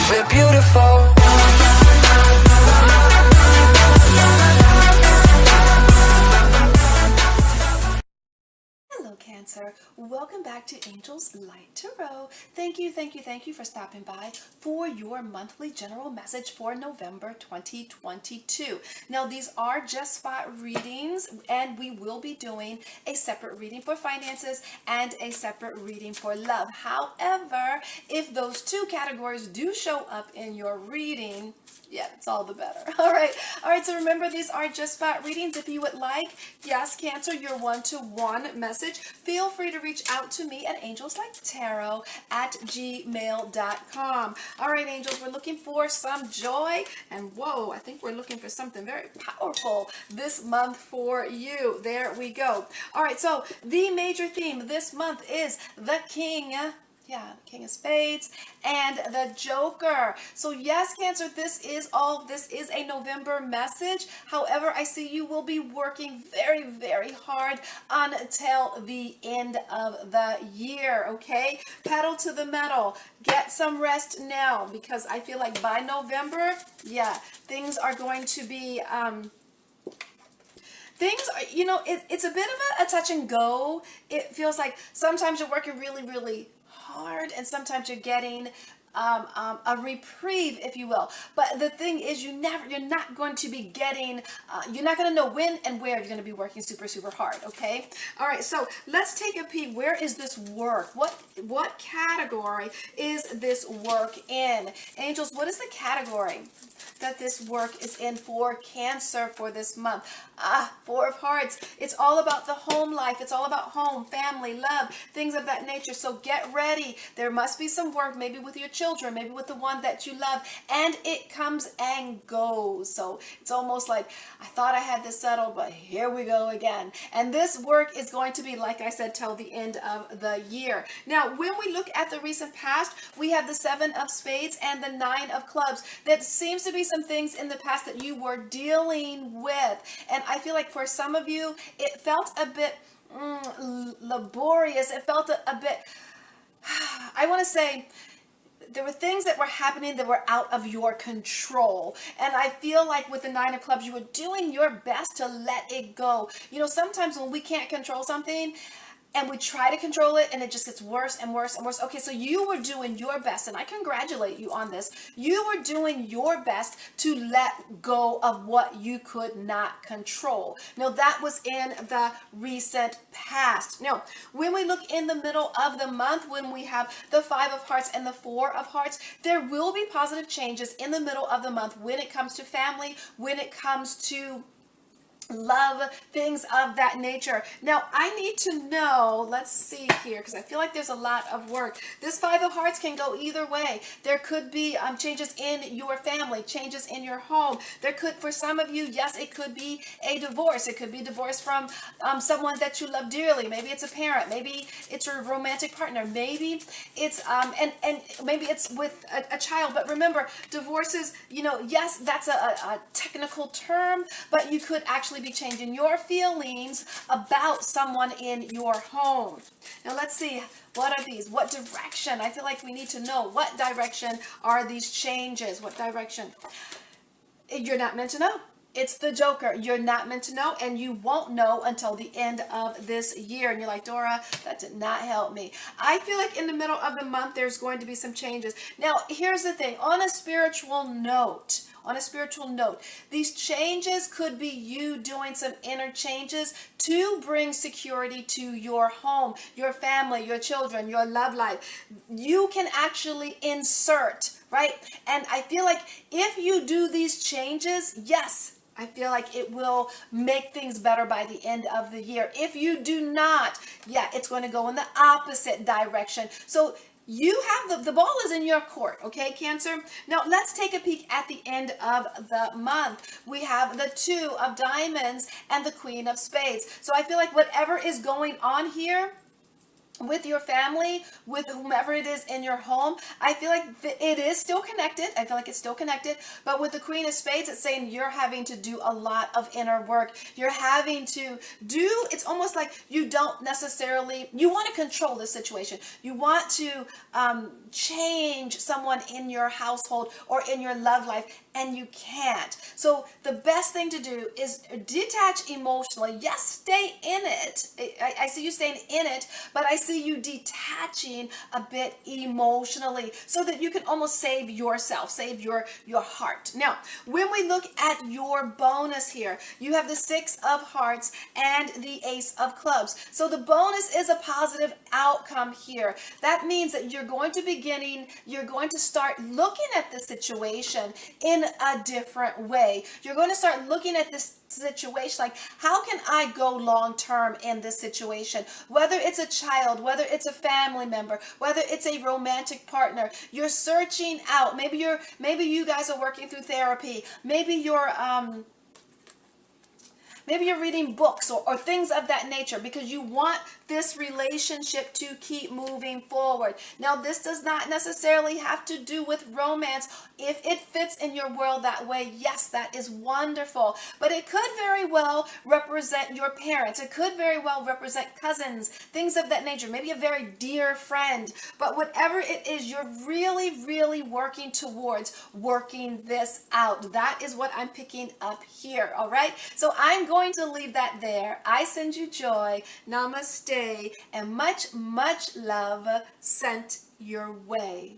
We're beautiful. Hello, Cancer. Welcome back to Angel's Light Tarot. Thank you for stopping by for your monthly general message for November 2022. Now, these are just spot readings, and we will be doing a separate reading for finances and a separate reading for love. However, if those two categories do show up in your reading, yeah, it's all the better. All right. So remember, these are just spot readings. If you would like, yes, Cancer, your one-to-one message, feel free to reach out to me at angelsliketaro@gmail.com. All right, angels, we're looking for some joy, and whoa, I think we're looking for something very powerful this month for you. There we go. All right, so the major theme this month is the King. Yeah, the King of Spades and the Joker. So yes, Cancer, this is a November message. However, I see you will be working very, very hard until the end of the year, okay? Pedal to the metal. Get some rest now, because I feel like by November, yeah, things are going to be things are, it's a bit of a touch and go. It feels like sometimes you're working really, really hard, and sometimes you're getting a reprieve, if you will. But the thing is, you're not going to be getting, you're not going to know when and where you're going to be working super, super hard. Okay. All right. So let's take a peek. Where is this work? What category is this work in? Angels, what is the category that this work is in for Cancer for this month? Four of Hearts. It's all about the home life. It's all about home, family, love, things of that nature. So get ready. There must be some work, maybe with your children, maybe with the one that you love, and it comes and goes. So it's almost like, I thought I had this settled, but here we go again. And this work is going to be, like I said, till the end of the year. Now, when we look at the recent past, we have the Seven of Spades and the Nine of Clubs. That seems to be some things in the past that you were dealing with. And I feel like for some of you, it felt a bit laborious. It felt a bit, I want to say, there were things that were happening that were out of your control. And I feel like with the Nine of Clubs, you were doing your best to let it go. Sometimes when we can't control something, and we try to control it, and it just gets worse and worse and worse. Okay, so you were doing your best, and I congratulate you on this. You were doing your best to let go of what you could not control. Now, that was in the recent past. Now, when we look in the middle of the month, when we have the Five of Hearts and the Four of Hearts, there will be positive changes in the middle of the month when it comes to family, when it comes to love, things of that nature. Now, I need to know, let's see here, because I feel like there's a lot of work. This Five of Hearts can go either way. There could be changes in your family, changes in your home. There could, for some of you, yes, it could be a divorce. It could be divorce from someone that you love dearly. Maybe it's a parent. Maybe it's your romantic partner. Maybe it's, and maybe it's with a child. But remember, divorces, yes, that's a technical term, but you could actually be changing your feelings about someone in your home. Now let's see, what are these? What direction? I feel like we need to know, what direction are these changes? What direction? You're not meant to know. It's the Joker. You're not meant to know, and you won't know until the end of this year. And you're like, Dora, that did not help me. I feel like in the middle of the month, there's going to be some changes. Now, here's the thing. On a spiritual note, these changes could be you doing some inner changes to bring security to your home, your family, your children, your love life. You can actually insert, right? And I feel like if you do these changes, yes, I feel like it will make things better by the end of the year. If you do not, yeah, it's going to go in the opposite direction. So you have the ball is in your court, okay, Cancer? Now, let's take a peek at the end of the month. We have the Two of Diamonds and the Queen of Spades. So I feel like whatever is going on here, with your family, with whomever it is in your home, I feel like it is still connected. I feel like it's still connected. But with the Queen of Spades, it's saying you're having to do a lot of inner work. You're having to do, it's almost like you don't necessarily, you want to control the situation. You want to change someone in your household or in your love life, and you can't. So the best thing to do is detach emotionally. Yes, stay in it. I see you staying in it, but I see you detaching a bit emotionally so that you can almost save yourself, save your heart. Now, when we look at your bonus here, you have the Six of Hearts and the Ace of Clubs. So the bonus is a positive outcome here. That means that you're going to start looking at the situation in a different way. You're going to start looking at this situation like, how can I go long term in this situation? Whether it's a child, whether it's a family member, whether it's a romantic partner, you're searching out. Maybe you guys are working through therapy. Maybe you're reading books or things of that nature because you want this relationship to keep moving forward. Now, this does not necessarily have to do with romance. If it fits in your world that way, yes, that is wonderful. But it could very well represent your parents. It could very well represent cousins, things of that nature. Maybe a very dear friend. But whatever it is, you're really, really working towards working this out. That is what I'm picking up here, all right? So I'm going to leave that there. I send you joy, namaste, and much, much love sent your way.